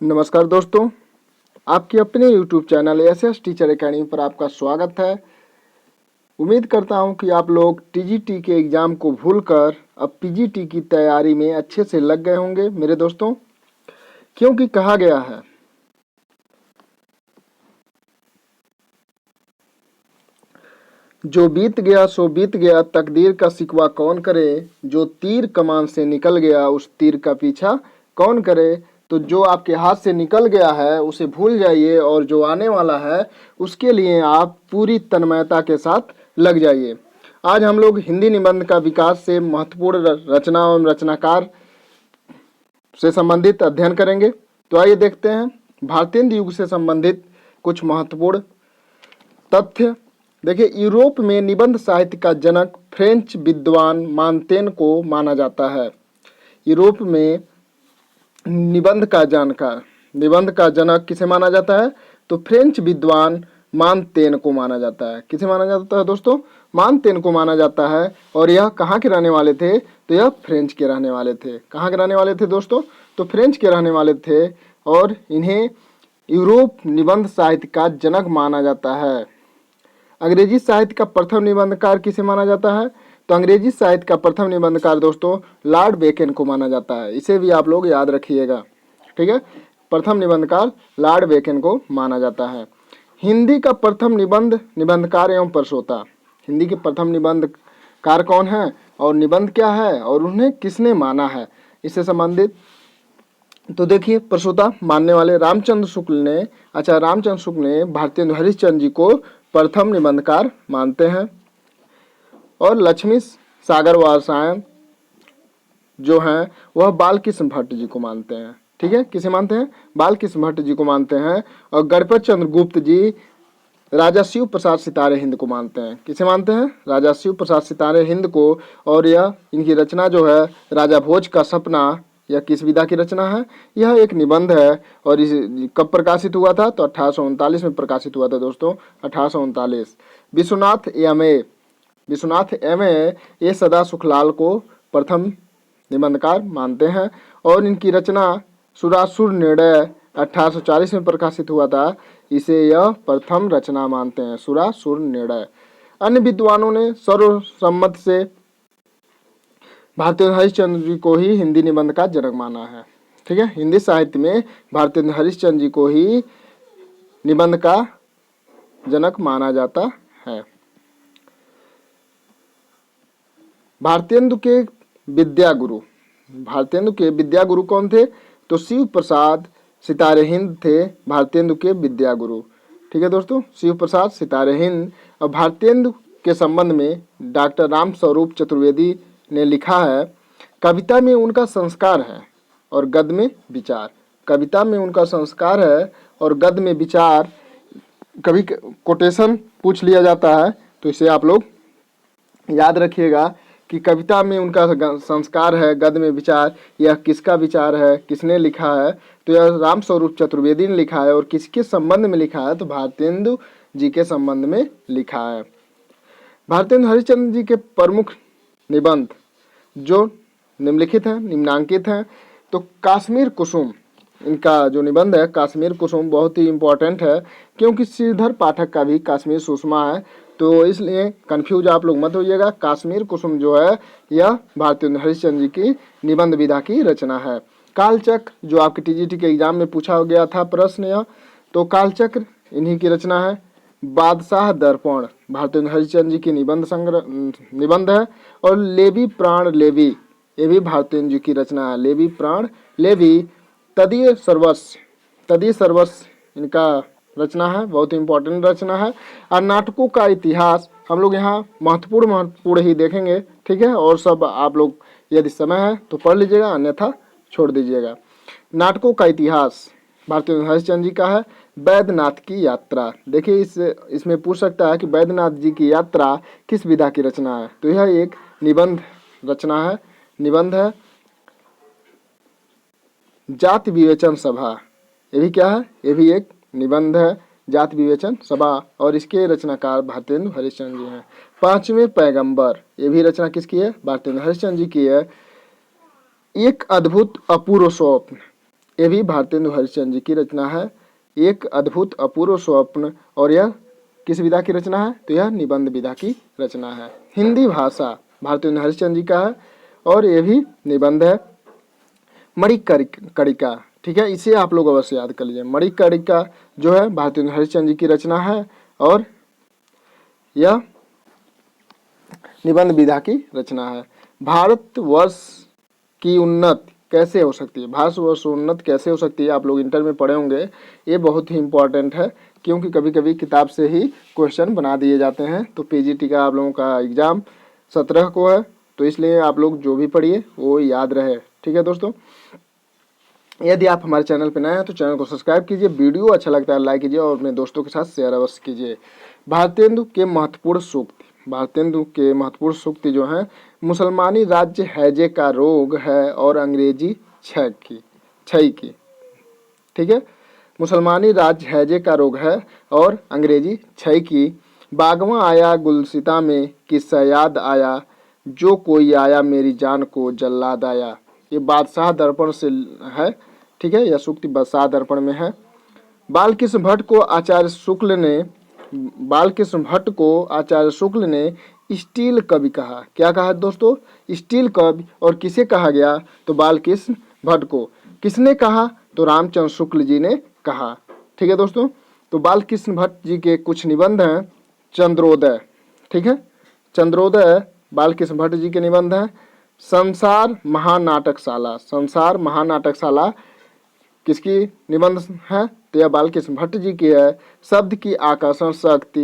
नमस्कार दोस्तों, आपके अपने YouTube channel SS teacher academy पर आपका स्वागत है। उम्मीद करता हूं कि आप लोग टीजीटी के एग्ज़ाम को भूलकर अब पीजीटी की तैयारी में अच्छे से लग गए होंगे मेरे दोस्तों, क्योंकि कहा गया है जो बीत गया सो बीत गया, तकदीर का शिकवा कौन करे। जो तीर कमान से निकल गया उस तीर का पीछा कौन करे। तो जो आपके हाथ से निकल गया है उसे भूल जाइए और जो आने वाला है उसके लिए आप पूरी तन्मयता के साथ लग जाइए। आज हम लोग हिंदी निबंध का विकास से महत्वपूर्ण रचना एवं रचनाकार से संबंधित अध्ययन करेंगे। तो आइए देखते हैं भारतीय युग से संबंधित कुछ महत्वपूर्ण तथ्य। देखिए, यूरोप में निबंध साहित्य का जनक फ्रेंच विद्वान मानतेन को माना जाता है। यूरोप में निबंध का जनक किसे माना जाता है? तो फ्रेंच विद्वान मानतेन को माना जाता है। किसे माना जाता है दोस्तों? मानतेन को माना जाता है। और यह कहाँ के रहने वाले थे? तो यह फ्रेंच के रहने वाले थे। कहाँ के रहने वाले थे दोस्तों? तो फ्रेंच के रहने वाले थे और इन्हें यूरोप निबंध साहित्य का जनक माना जाता है। अंग्रेजी साहित्य का प्रथम निबंधकार किसे माना जाता है? तो अंग्रेजी साहित्य का प्रथम निबंधकार दोस्तों लॉर्ड बेकन को माना जाता है। इसे भी आप लोग याद रखिएगा, ठीक है। प्रथम निबंधकार लॉर्ड बेकन को माना जाता है। हिंदी का प्रथम निबंधकार एवं प्रसोता। हिंदी के प्रथम निबंधकार कौन है और निबंध क्या है और उन्हें किसने माना है, इससे संबंधित तो देखिए, प्रसूता मानने वाले रामचंद्र शुक्ल ने भारतेंदु हरिश्चंद्र जी को प्रथम निबंधकार मानते हैं। और लक्ष्मी सागर वारसायन जो हैं वह बालकृष्ण भट्ट जी को मानते हैं। ठीक है, किसे मानते हैं? बालकृष्ण भट्ट जी को मानते हैं। और गणपत चंद्र गुप्त जी राजा शिव प्रसाद सितारे हिंद को मानते हैं। किसे मानते हैं? राजा शिव प्रसाद सितारे हिंद को। और यह इनकी रचना जो है राजा भोज का सपना, यह किस विधा की रचना है? यह एक निबंध है। और इस कब प्रकाशित हुआ था? तो 1839 में प्रकाशित हुआ था दोस्तों, 1839। विश्वनाथ एम.ए. ये सदा सुखलाल को प्रथम निबंधकार मानते हैं। और इनकी रचना सुरासुर निर्णय 1840 में प्रकाशित हुआ था। इसे यह प्रथम रचना मानते हैं, सुरासुर निर्णय। अन्य विद्वानों ने सर्वसम्मत से भारतेंदु हरिश्चंद्र जी को ही हिंदी निबंध का जनक माना है। ठीक है, हिंदी साहित्य में भारतेंदु हरिश्चंद्र जी को ही निबंध का जनक माना जाता है। भारतेंदु के विद्या गुरु कौन थे? तो शिव प्रसाद सितारे हिंद थे भारतेंदु के विद्या गुरु। ठीक है दोस्तों, शिव प्रसाद सितारे हिंद। और भारतेंदु के संबंध में डॉक्टर राम स्वरूप चतुर्वेदी ने लिखा है, कविता में उनका संस्कार है और गद्य में विचार। कविता में उनका संस्कार है और गद्य में विचार। कभी कोटेशन पूछ लिया जाता है तो इसे आप लोग याद रखिएगा कि कविता में उनका संस्कार है, गद्य में विचार। यह किसका विचार है, किसने लिखा है? तो यह राम स्वरूप चतुर्वेदी ने लिखा है। और किसके संबंध में लिखा है? तो भारतेंदु जी के संबंध में लिखा है। भारतेंदु हरिश्चंद्र जी के प्रमुख निबंध जो निम्नलिखित हैं, निम्नांकित हैं। तो कश्मीर कुसुम, इनका जो निबंध है कश्मीर कुसुम बहुत ही इम्पोर्टेंट है, क्योंकि श्रीधर पाठक का भी कश्मीर सुषमा है। तो इसलिए कंफ्यूज आप लोग मत होइएगा। कश्मीर कुसुम जो है यह भारतेंदु हरिश्चंद्र जी की निबंध विधा की रचना है। कालचक्र जो आपके टीजीटी के एग्जाम में पूछा गया था प्रश्न यह, तो कालचक्र इन्हीं की रचना है। बादशाह दर्पण भारतेंदु हरिश्चंद्र जी की निबंध है। और लेवी प्राण लेवी, ये भी भारतेंदु जी की रचना है। लेवी प्राण लेवी। तदीय सर्वस्व इनका रचना है, बहुत इंपॉर्टेंट रचना है। और नाटकों का इतिहास हम लोग यहाँ महत्वपूर्ण ही देखेंगे, ठीक है। और सब आप लोग यदि समय है तो पढ़ लीजिएगा, अन्यथा छोड़ दीजिएगा। नाटकों का इतिहास भारतेंदु हरिश्चंद्र जी का है। बैद्यनाथ की यात्रा, देखिए इसमें पूछ सकता है कि बैद्यनाथ जी की यात्रा किस विधा की रचना है? तो यह एक निबंध है। जाति विवेचन सभा, ये भी क्या है? ये भी एक निबंध है, जाति विवेचन सभा। और इसके रचनाकार भारतेंदु हरिश्चंद्र जी हैं। पांचवें पैगंबर, ये भी रचना किसकी है? भारतेंदु हरिश्चंद्र जी की है। एक अद्भुत अपूर्व स्वप्न, ये भी भारतेंदु हरिश्चंद्र जी की रचना है। एक अद्भुत अपूर्व स्वप्न, और यह किस विधा की रचना है? तो यह निबंध विधा की रचना है। हिंदी भाषा भारतेंदु हरिश्चंद्र जी का है और ये भी निबंध है। मणिकर्णिका, ठीक है, इसे आप लोग अवश्य याद कर लीजिए। मणिकर्णिका जो है भारतेंदु हरिश्चंद्र जी की रचना है और यह निबंध विधा की रचना है। भारतवर्ष की उन्नति कैसे हो सकती है? भारतवर्ष उन्नत कैसे हो सकती है? आप लोग इंटर में पढ़े होंगे, ये बहुत ही इंपॉर्टेंट है क्योंकि कभी कभी किताब से ही क्वेश्चन बना दिए जाते हैं। तो पीजीटी का आप लोगों का एग्जाम 17 को है, तो इसलिए आप लोग जो भी पढ़िए वो याद रहे। ठीक है दोस्तों, यदि आप हमारे चैनल पर नए हैं तो चैनल को सब्सक्राइब कीजिए, वीडियो अच्छा लगता है लाइक कीजिए और अपने दोस्तों के साथ शेयर अवश्य कीजिए। भारतेंदु के महत्वपूर्ण सूक्त, भारतेंदु के महत्वपूर्ण सूक्ति जो हैं, मुसलमानी राज्य हैजे का रोग है और अंग्रेजी क्षय की, ठीक है, मुसलमानी राज्य हैजे का रोग है और अंग्रेजी क्षय की। बागवां आया गुलसिता में किस्सा याद आया, जो कोई आया मेरी जान को जल्लाद आया। ये बादशाह दर्पण से है, ठीक है, यह सूक्ति बादशाह दर्पण में है। बालकृष्ण भट्ट को आचार्य शुक्ल ने स्टील कवि कहा। क्या कहा दोस्तों? स्टील कवि। और किसे कहा गया? तो बालकृष्ण भट्ट को। किसने कहा? तो रामचंद्र शुक्ल जी ने कहा। ठीक है दोस्तों, तो बालकृष्ण भट्ट जी के कुछ निबंध हैं। चंद्रोदय, ठीक है, चंद्रोदय बालकृष्ण भट्ट जी के निबंध हैं। संसार महानाटकशाला, संसार महानाटकशाला किसकी निबंध है? तो यह बालकृष्ण भट्ट जी की है। शब्द की आकर्षण शक्ति,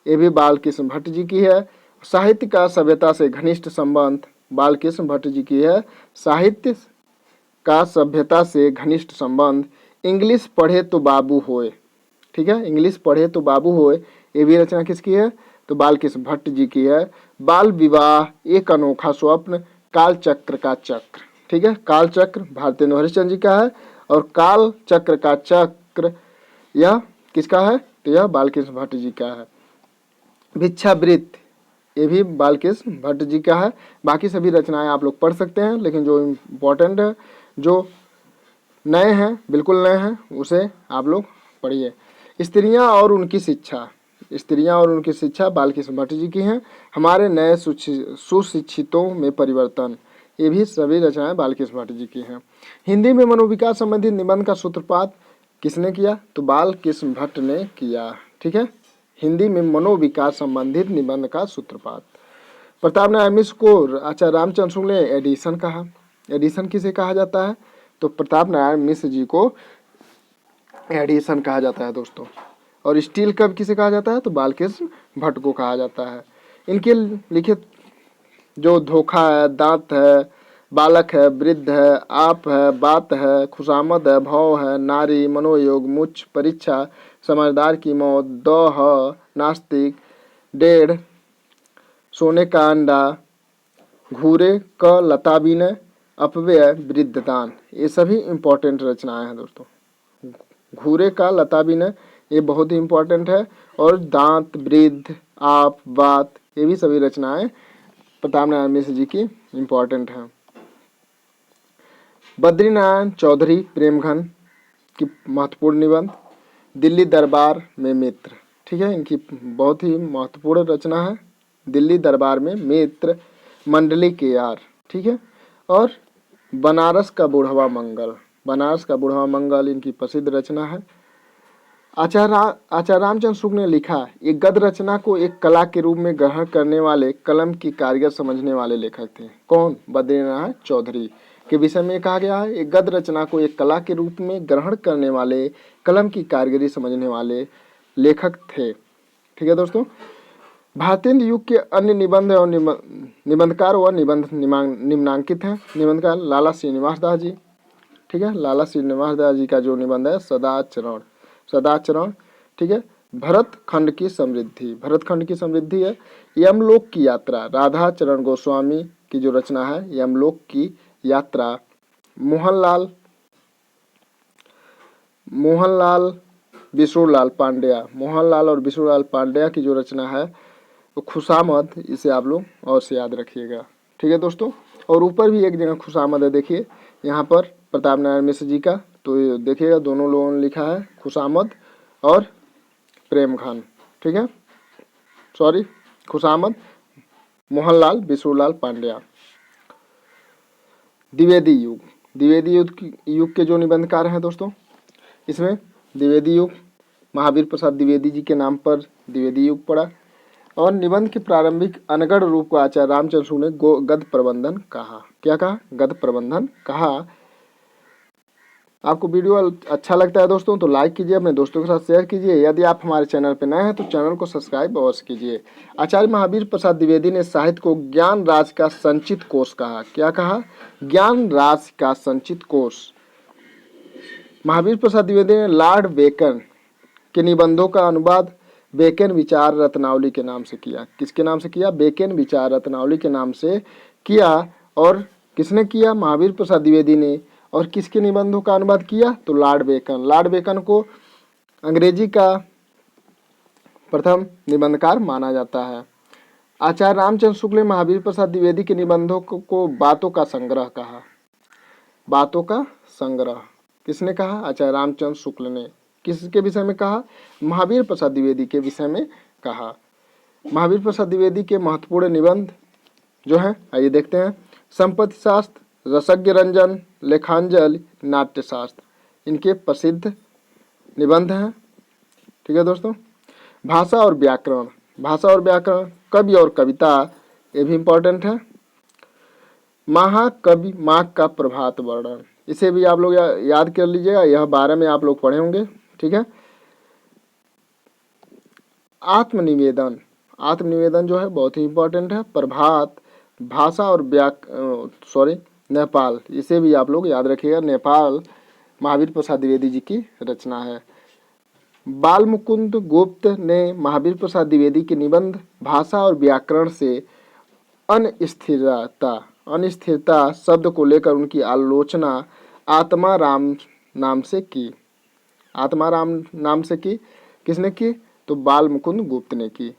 ये भी बालकृष्ण भट्ट जी की है। साहित्य का सभ्यता से घनिष्ठ संबंध, बालकृष्ण भट्ट जी की है। साहित्य का सभ्यता से घनिष्ठ संबंध। इंग्लिश पढ़े तो बाबू होए, ठीक है, इंग्लिश पढ़े तो बाबू होए, ये भी रचना किसकी है? तो बालकृष्ण भट्ट जी की है। बाल विवाह एक अनोखा स्वप्न, काल चक्र का चक्र, ठीक है, काल चक्र भारतेंदु हरिश्चंद्र जी का है और काल चक्र का चक्र यह किसका है? तो यह बालकृष्ण भट्ट जी का है। भिक्षावृत्ति, ये भी बालकृष्ण भट्ट जी का है। बाकी सभी रचनाएं आप लोग पढ़ सकते हैं, लेकिन जो इम्पोर्टेंट है, जो नए हैं, बिल्कुल नए हैं, उसे आप लोग पढ़िए। स्त्रियां और उनकी शिक्षा, स्त्रियां और उनकी शिक्षा बालकृष्ण भट्ट जी की हैं। हमारे नए सुशिक्षितों में परिवर्तन, ये भी सभी रचनाएं बालकृष्ण भट्ट जी की हैं। हिंदी में मनोविकास संबंधित निबंध का सूत्रपात किसने किया? तो बालकृष्ण भट्ट ने किया। ठीक है, हिंदी में मनोविकास संबंधित निबंध का सूत्रपात। प्रताप नारायण मिश्र को आचार्य रामचंद्र शुक्ल ने एडिशन कहा। एडिशन किसे कहा जाता है? तो प्रताप नारायण मिश्र जी को एडिशन कहा जाता है दोस्तों। और स्टील कब किसे कहा जाता है? तो बालकृष्ण भट्ट को कहा जाता है। इनके लिखित जो धोखा है, दांत है, बालक है, वृद्ध है, आप है, बात है, खुशामद है, भाव है, नारी, मनोयोग, मुच्छ, परीक्षा, समझदार की मौत, दौह, नास्तिक, डेढ़, सोने का अंडा, घूरे क लताबीने, अपव्यय, वृद्धदान, ये सभी इंपॉर्टेंट रचनाएं हैं दोस्तों। घूरे का लताबीने ये बहुत ही इंपॉर्टेंट है, और दांत, वृद्ध, आप, बात, ये भी सभी रचनाएं प्रताप नारायण मिश्र जी की इंपॉर्टेंट हैं। बद्रीनारायण चौधरी प्रेमघन की महत्वपूर्ण निबंध। दिल्ली दरबार में मित्र, ठीक है, इनकी बहुत ही महत्वपूर्ण रचना है। दिल्ली दरबार में मित्र, मंडली के यार, ठीक है, और बनारस का बुढ़वा मंगल, बनारस का बुढ़वा मंगल इनकी प्रसिद्ध रचना है। आचार्य रामचंद्र शुक्ल ने लिखा, एक गद्य रचना को एक कला के रूप में ग्रहण करने वाले कलम की कारीगर समझने वाले लेखक थे। कौन? बद्रीनारायण चौधरी के विषय में कहा गया है, एक गद्य रचना को एक कला के रूप में ग्रहण करने वाले कलम की कारीगरी समझने वाले लेखक थे। ठीक है दोस्तों, भारतेंदु युग के अन्य निबंध और निबंधकार व निबंध निम्नांकित हैं। निबंधकार लाला श्रीनिवास दास जी, ठीक है, लाला श्रीनिवास दास जी का जो निबंध है सदाचरण, सदाचरण, ठीक है। भरत खंड की समृद्धि, भरत खंड की समृद्धि है। यमलोक की यात्रा, राधा चरण गोस्वामी की जो रचना है यमलोक की यात्रा। मोहनलाल विष्णुलाल पांड्या, मोहनलाल और विष्णुलाल पांड्या की जो रचना है वो खुशामद, इसे आप लोग और से याद रखिएगा। ठीक है दोस्तों, और ऊपर भी एक जगह खुशामद है, देखिए यहाँ पर प्रताप नारायण मिश्र जी का, तो ये देखिएगा दोनों लोगों ने लिखा है खुशामद और प्रेम खान, ठीक है, सॉरी खुशामद मोहनलाल बिसरूलाल पांड्या। द्विवेदी युग, द्विवेदी युग के जो निबंधकार हैं दोस्तों, इसमें द्विवेदी युग महावीर प्रसाद द्विवेदी जी के नाम पर द्विवेदी युग पड़ा। और निबंध के प्रारंभिक अनगढ़ रूप को आचार्य रामचंद्र शुक्ल ने गद्य प्रबंधन कहा। क्या कहा? गद्य प्रबंधन कहा। आपको वीडियो अच्छा लगता है दोस्तों तो लाइक कीजिए, अपने दोस्तों के साथ शेयर कीजिए। यदि आप हमारे चैनल पर नए हैं तो चैनल को सब्सक्राइब अवश्य कीजिए। आचार्य महावीर प्रसाद द्विवेदी ने साहित्य को ज्ञान राज का संचित कोष कहा। क्या कहा? ज्ञान राज का संचित कोष। महावीर प्रसाद द्विवेदी ने लॉर्ड बेकन के निबंधों का अनुवाद बेकन विचार रत्नावली के नाम से किया। किसके नाम से किया? बेकन विचार रत्नावली के नाम से किया। और किसने किया? महावीर प्रसाद द्विवेदी ने। और किसके निबंधों का अनुवाद किया? तो लॉर्ड बेकन। लॉर्ड बेकन को अंग्रेजी का प्रथम निबंधकार माना जाता है। आचार्य रामचंद्र शुक्ल ने महावीर प्रसाद द्विवेदी के निबंधों को बातों का संग्रह कहा। बातों का संग्रह किसने कहा? आचार्य रामचंद्र शुक्ल ने। किसके विषय में कहा? महावीर प्रसाद द्विवेदी के विषय में कहा। महावीर प्रसाद द्विवेदी के महत्वपूर्ण निबंध जो है आइए देखते हैं। संपत्ति शास्त्र, रसज्ञ रंजन, लेखांजलि, नाट्यशास्त्र इनके प्रसिद्ध निबंध हैं, ठीक है दोस्तों। भाषा और व्याकरण, भाषा और व्याकरण, कवि और कविता ये भी इंपॉर्टेंट है। महाकवि माघ का प्रभात वर्णन, इसे भी आप लोग याद कर लीजिएगा, यह 12 में आप लोग पढ़े होंगे, ठीक है। आत्मनिवेदन, आत्मनिवेदन जो है बहुत ही इंपॉर्टेंट है। प्रभात, भाषा और नेपाल, इसे भी आप लोग याद रखिएगा। नेपाल महावीर प्रसाद द्विवेदी जी की रचना है। बाल मुकुंद गुप्त ने महावीर प्रसाद द्विवेदी के निबंध भाषा और व्याकरण से अनिस्थिरता शब्द को लेकर उनकी आलोचना आत्माराम नाम से की। आत्माराम नाम से की। किसने की? तो बाल मुकुंद गुप्त ने की,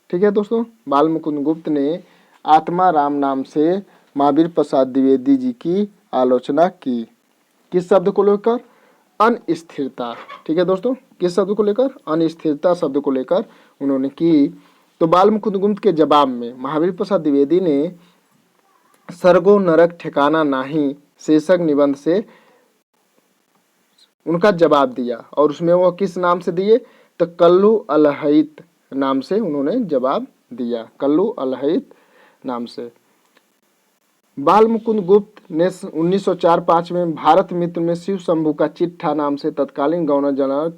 ठीक है दोस्तों। बाल मुकुंद गुप्त ने आत्माराम नाम से महावीर प्रसाद द्विवेदी जी की आलोचना की। किस शब्द को लेकर? अनिस्थिरता, ठीक है दोस्तों। किस शब्द को लेकर? अनिस्थिरता शब्द को लेकर उन्होंने की। तो बाल मुकुंद गुप्त के जवाब में महावीर प्रसाद द्विवेदी ने सर्गो नरक ठिकाना नाही शीर्षक निबंध से उनका जवाब दिया। और उसमें वो किस नाम से दिए? तो कल्लू अलहित नाम से उन्होंने जवाब दिया, कल्लू अलहित नाम से। बाल मुकुंद गुप्त ने 1904-05 में भारत मित्र में शिव शंभू का चिट्ठा नाम से तत्कालीन गवर्नर जनरल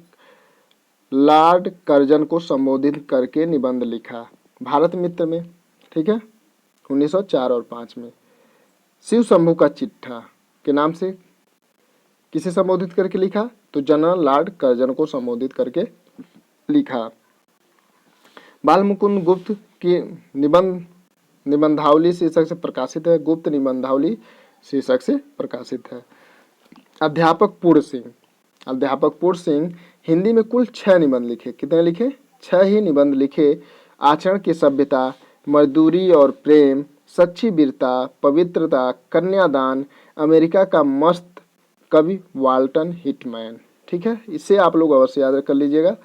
लॉर्ड कर्जन को संबोधित करके निबंध लिखा। भारत मित्र में, ठीक है, 1904 और 5 में शिव शंभू का चिट्ठा के नाम से किसे संबोधित करके लिखा? तो जनरल लॉर्ड कर्जन को संबोधित करके लिखा। बाल मुकुंद गुप्त की निबंधावली शीर्षक से प्रकाशित है। गुप्त निबंधावली शीर्षक से प्रकाशित है। अध्यापक पूर्ण सिंह, अध्यापक पूर्ण सिंह हिंदी में कुल 6 निबंध लिखे। कितने लिखे? 6 ही निबंध लिखे। आचरण की सभ्यता, मजदूरी और प्रेम, सच्ची वीरता, पवित्रता, कन्यादान, अमेरिका का मस्त कवि वाल्टन हिटमैन, ठीक है, इसे आप लोग अवश्य याद कर लीजिएगा।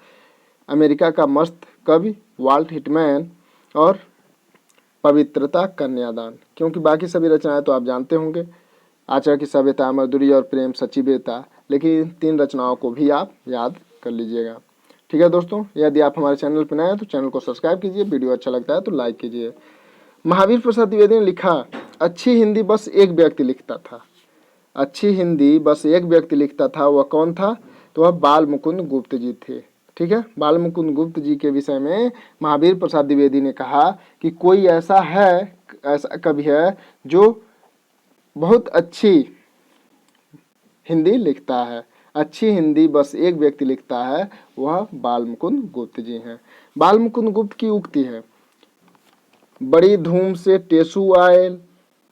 अमेरिका का मस्त कवि वाल्ट हिटमैन और पवित्रता, कन्यादान, क्योंकि बाकी सभी रचनाएं तो आप जानते होंगे। आचरण की सभ्यता, मजदूरी और प्रेम, सच्ची वीरता, लेकिन 3 रचनाओं को भी आप याद कर लीजिएगा, ठीक है दोस्तों। यदि आप हमारे चैनल पर नए हैं तो चैनल को सब्सक्राइब कीजिए, वीडियो अच्छा लगता है तो लाइक कीजिए। महावीर प्रसाद द्विवेदी ने लिखा, अच्छी हिंदी बस एक व्यक्ति लिखता था। अच्छी हिंदी बस एक व्यक्ति लिखता था। वह कौन था? तो वह बाल मुकुंद गुप्त जी थे, ठीक है। बाल मुकुंद गुप्त जी के विषय में महावीर प्रसाद द्विवेदी ने कहा कि कोई ऐसा है, ऐसा कवि है जो बहुत अच्छी हिंदी लिखता है। अच्छी हिंदी बस एक व्यक्ति लिखता है, वह बाल मुकुंद गुप्त जी हैं। बाल मुकुंद गुप्त की उक्ति है, बड़ी धूम से टेसू आए,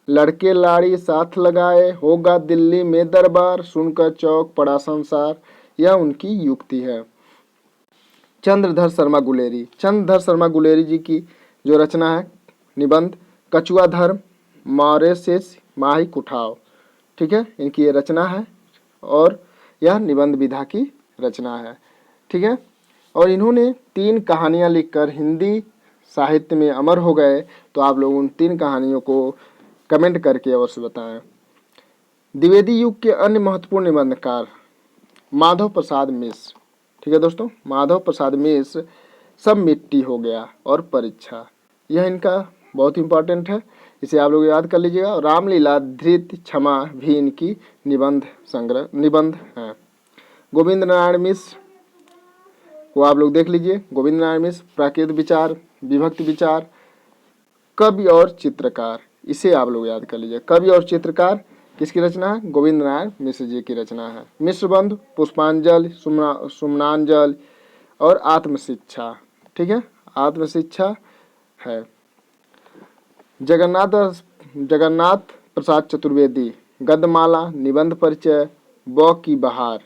लड़के लाड़ी साथ लगाए, होगा दिल्ली में दरबार, सुनकर चौक पड़ा संसार। यह उनकी युक्ति है। चंद्रधर शर्मा गुलेरी, चंद्रधर शर्मा गुलेरी जी की जो रचना है निबंध कछुआ धर्म, मॉरेसेस माही कुठाव, ठीक है, इनकी ये रचना है। और यह निबंध विधा की रचना है। ठीक है, और इन्होंने 3 कहानियाँ लिखकर हिंदी साहित्य में अमर हो गए। तो आप लोग उन 3 कहानियों को कमेंट करके अवश्य बताएं। द्विवेदी युग के अन्य महत्वपूर्ण निबंधकार माधव प्रसाद मिश्र। ठीक है दोस्तों, माधव प्रसाद मिश्र सब मिट्टी हो गया और परीक्षा, यह इनका बहुत इंपॉर्टेंट है, इसे आप लोग याद कर लीजिएगा। और रामलीला, धृत, क्षमा भी इनकी निबंध है। गोविंद नारायण मिश्र को आप लोग देख लीजिए। गोविंद नारायण मिश्र प्राकृत विचार, विभक्ति विचार, कवि और चित्रकार, इसे आप लोग याद कर लीजिए। कवि और चित्रकार किसकी रचना है? गोविंद नारायण मिश्र जी की रचना है। मिश्रबंधु, पुष्पांजलि, सुमनांजलि और आत्मशिक्षा। ठीक है, आत्मशिक्षा है। जगन्नाथ प्रसाद चतुर्वेदी, गद्यमाला, निबंध परिचय, बौ की बहार,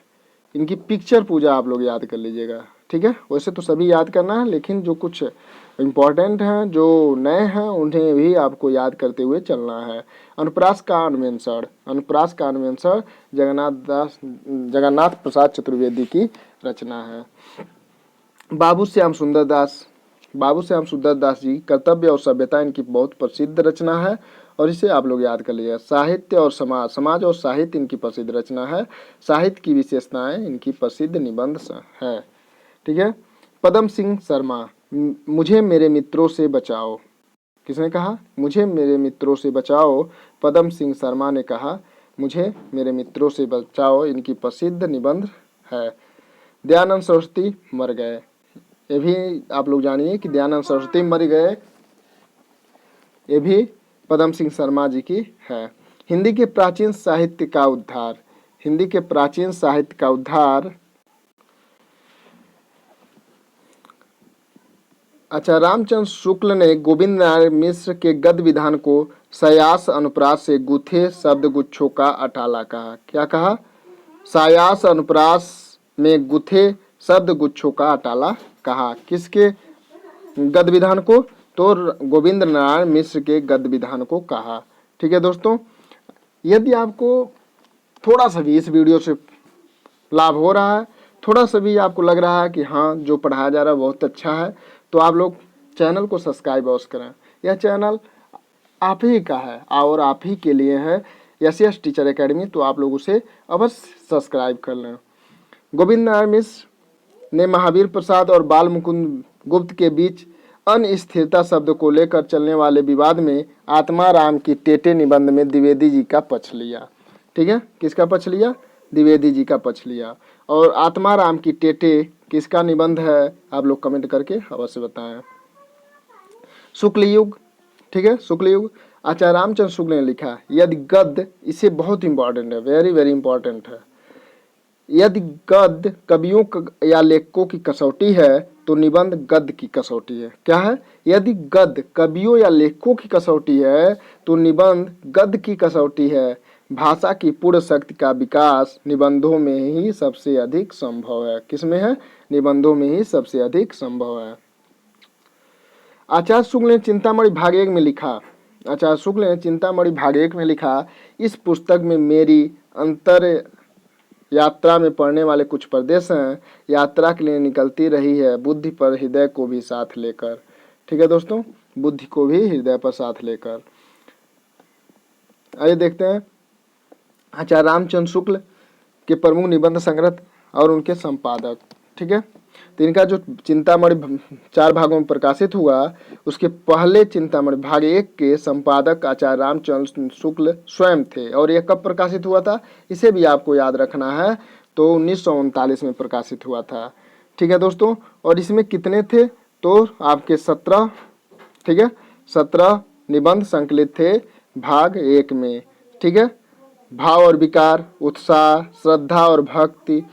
इनकी पिक्चर पूजा आप लोग याद कर लीजिएगा। ठीक है, वैसे तो सभी याद करना है, लेकिन जो कुछ इम्पोर्टेंट हैं, जो नए हैं, उन्हें भी आपको याद करते हुए चलना है। अनुप्रास का अन्वेषण, जगन्नाथ प्रसाद चतुर्वेदी की रचना है। बाबू श्याम सुंदर दास जी, कर्तव्य और सभ्यता, इनकी बहुत प्रसिद्ध रचना है और इसे आप लोग याद कर लीजिए। साहित्य और समाज और साहित्य इनकी प्रसिद्ध रचना है। साहित्य की विशेषताएं इनकी प्रसिद्ध निबंध है। ठीक है, पदम सिंह शर्मा, मुझे मेरे मित्रों से बचाओ, किसने कहा? मुझे मेरे मित्रों से बचाओ, पदम सिंह शर्मा ने कहा मुझे मेरे मित्रों से बचाओ, इनकी प्रसिद्ध निबंध है। दयानंद सरस्वती मर गए, ये भी आप लोग जानिए कि दयानंद सरस्वती मर गए, ये भी पदम सिंह शर्मा जी की है। हिंदी के प्राचीन साहित्य का उद्धार, अच्छा, रामचंद्र शुक्ल ने गोविंद नारायण मिश्र के गद्य विधान को सायास अनुप्रास से गूथे शब्द गुच्छों का अटाला कहा। क्या कहा? सायास अनुप्रास में गुथे शब्द गुच्छों का अटाला कहा। किसके गद्य विधान को? तो गोविंद नारायण मिश्र के गद्य विधान को कहा। ठीक है दोस्तों, यदि आपको थोड़ा सा भी इस वीडियो से लाभ हो रहा है, थोड़ा सा भी आपको लग रहा है कि हाँ जो पढ़ाया जा रहा है बहुत अच्छा है, तो आप लोग चैनल को सब्सक्राइब अवश्य करें। यह चैनल आप ही का है और आप ही के लिए है, एस टीचर एकेडमी, तो आप लोग उसे अवश्य सब्सक्राइब कर लें। गोविंद नारायण मिश्र ने महावीर प्रसाद और बाल मुकुंद गुप्त के बीच अनिस्थिरता शब्द को लेकर चलने वाले विवाद में आत्माराम की टेटे निबंध में द्विवेदी जी का पक्ष लिया। ठीक है, किसका पक्ष लिया? द्विवेदी जी का पक्ष लिया। और आत्माराम की टेटे किसका निबंध है? आप लोग कमेंट करके अवश्य बताएं। शुक्ल युग, ठीक है, शुक्ल युग, आचार्य रामचंद्र शुक्ल ने लिखा, यदि गद्य, इसे बहुत इंपॉर्टेंट है, वेरी वेरी इंपॉर्टेंट है, यदि गद्य कवियों या लेखकों की कसौटी है तो निबंध गद्य की कसौटी है। क्या है? यदि गद्य कवियों या लेखकों की कसौटी है तो निबंध गद्य की कसौटी है। भाषा की पूर्ण शक्ति का विकास निबंधों में ही सबसे अधिक संभव है। किसमें है? निबंधों में ही सबसे अधिक संभव है। आचार्य शुक्ल ने चिंतामणि भाग 1 में लिखा, इस पुस्तक में मेरी अंतर यात्रा में पढ़ने वाले कुछ प्रदेश हैं, यात्रा के लिए निकलती रही है बुद्धि पर हृदय को भी साथ लेकर। ठीक है दोस्तों, बुद्धि को भी हृदय पर साथ लेकर। आइए देखते हैं आचार्य रामचंद्र शुक्ल के प्रमुख निबंध संग्रह और उनके संपादक। ठीक है, तो इनका जो चिंतामणि 4 भागों में प्रकाशित हुआ, उसके पहले चिंतामणि भाग 1 के संपादक आचार्य रामचंद्र शुक्ल स्वयं थे। और यह कब प्रकाशित हुआ था, इसे भी आपको याद रखना है, तो 1939 में प्रकाशित हुआ था। ठीक है दोस्तों, और इसमें कितने थे? तो आपके 17, ठीक है, 17 निबंध संकलित थे भाग 1 में। ठीक है, भाव और विकार, उत्साह, श्रद्धा और भक्ति,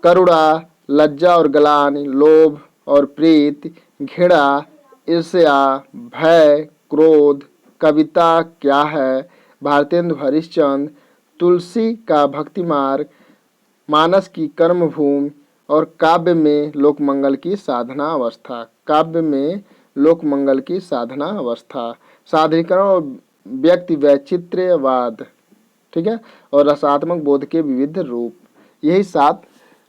करुणा, लज्जा और ग्लानि, लोभ और प्रीति, घृणा, ईर्ष्या, भय, क्रोध, कविता क्या है, भारतेंद्र हरिश्चंद्र, तुलसी का भक्ति मार्ग, मानस की कर्मभूमि और काव्य में लोकमंगल की साधना अवस्था, सादरीकरण और व्यक्ति वैचित्र्यवाद, ठीक है, और रसात्मक बोध के विविध रूप, यही 7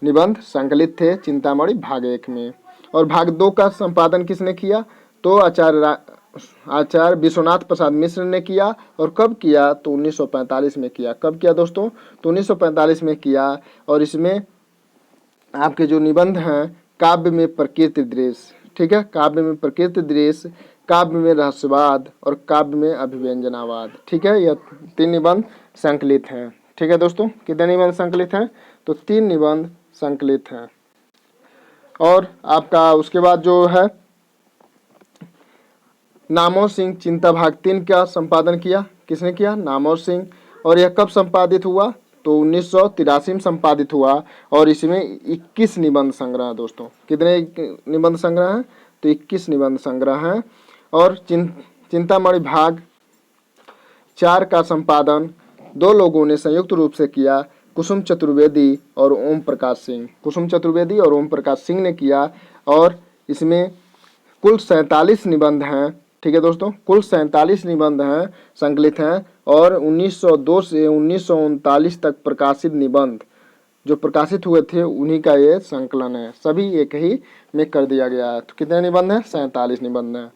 निबंध संकलित थे चिंतामणि भाग 1 में। और भाग 2 का संपादन किसने किया? तो आचार्य विश्वनाथ प्रसाद मिश्र ने किया। और कब किया? तो 1945 में किया। कब किया दोस्तों? तो 1945 में किया। और इसमें आपके जो निबंध हैं, काव्य में प्रकृति दृश्य, ठीक है, काव्य में प्रकृति दृश्य, काव्य में रहस्यवाद और काव्य में अभिव्यंजनावाद, ठीक है, यह 3 निबंध संकलित हैं। ठीक है दोस्तों, कितने निबंध संकलित हैं? तो 3 निबंध संकलित हैं। और आपका उसके बाद जो है नामवर सिंह चिंता भाग 3 का संपादन किया। किसने किया? नामवर सिंह। और यह कब संपादित हुआ? तो 1983 में संपादित हुआ। और इसमें 21 निबंध संग्रह है दोस्तों। कितने निबंध संग्रह हैं? तो 21 निबंध संग्रह हैं। और चिंतामणि भाग 4 का संपादन 2 लोगों ने संयुक्त रूप से किया, कुसुम चतुर्वेदी और ओम प्रकाश सिंह। कुसुम चतुर्वेदी और ओम प्रकाश सिंह ने किया। और इसमें कुल 47 निबंध हैं। ठीक है दोस्तों, कुल 47 निबंध हैं, संकलित हैं। और 1902 से 1939 तक प्रकाशित निबंध जो प्रकाशित हुए थे उन्हीं का ये संकलन है। सभी एक ही में कर दिया गया है। तो कितने निबंध हैं? 47 निबंध हैं।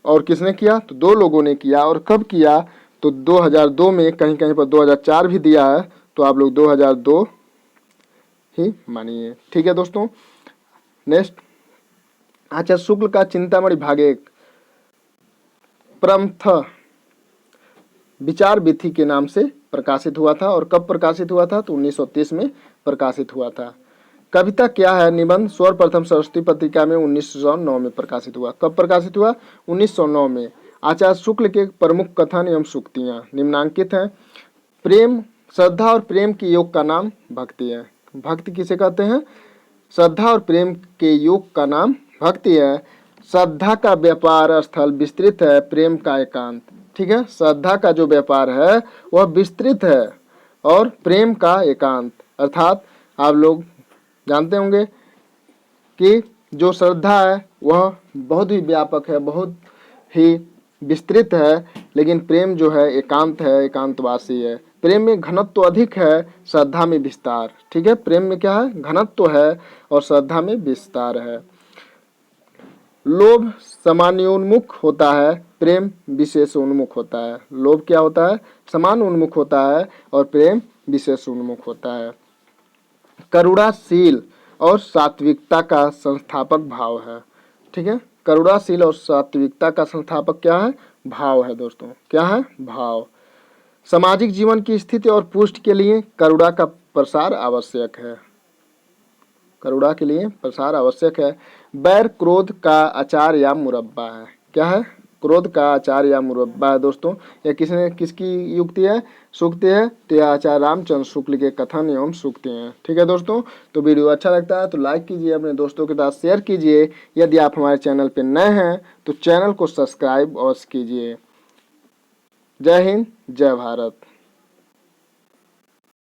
और किसने किया? तो 2 लोगों ने किया। और कब किया? तो 2002 में, कहीं कहीं पर 2004 भी दिया है, तो आप लोग 2002 ही मानिए। ठीक है दोस्तों, नेक्स्ट आचार्य शुक्ल का चिंतामणि भाग 1 प्रमथ विचार विधि के नाम से प्रकाशित हुआ था। और कब प्रकाशित हुआ था? तो 1930 में प्रकाशित हुआ था। कविता क्या है? निबंध सर्वप्रथम सरस्वती पत्रिका में 1909 में प्रकाशित हुआ। कब प्रकाशित हुआ? 1909 में। आचार्य शुक्ल के प्रमुख कथन एवं सूक्तियां निम्नांकित हैं। प्रेम, श्रद्धा और प्रेम के योग का नाम भक्ति है। भक्ति किसे कहते हैं? श्रद्धा और प्रेम के योग का नाम भक्ति है। श्रद्धा का व्यापार स्थल विस्तृत है, प्रेम का एकांत। ठीक है, श्रद्धा का जो व्यापार है वह विस्तृत है और प्रेम का एकांत। अर्थात आप लोग जानते होंगे कि जो श्रद्धा है वह बहुत ही व्यापक है, बहुत ही विस्तृत है, लेकिन प्रेम जो है एकांत है, एकांतवासी है। प्रेम में घनत्व अधिक है, श्रद्धा में विस्तार। ठीक है, प्रेम में क्या है? घनत्व है और श्रद्धा में विस्तार है। लोभ समान्योन्मुख होता है, प्रेम विशेष उन्मुख होता है। लोभ क्या होता है? समान उन्मुख होता है और प्रेम विशेष उन्मुख होता है। करुणाशील और सात्विकता का संस्थापक भाव है। ठीक है, करुणाशील और सात्विकता का संस्थापक क्या है? भाव है दोस्तों। क्या है? भाव। सामाजिक जीवन की स्थिति और पुष्टि के लिए करुणा का प्रसार आवश्यक है। करुणा के लिए प्रसार आवश्यक है। बैर क्रोध का अचार या मुरब्बा है। क्या है? क्रोध का अचार या मुरब्बा है दोस्तों। यह किसकी युक्ति है? सूक्ति है। तो यह आचार्य रामचंद्र शुक्ल के कथन एवं सूक्ति हैं। ठीक है दोस्तों, तो वीडियो अच्छा लगता है तो लाइक कीजिए, अपने दोस्तों के साथ शेयर कीजिए। यदि आप हमारे चैनल पर नए हैं तो चैनल को सब्सक्राइब अवश्य कीजिए। जय हिंद, जय भारत।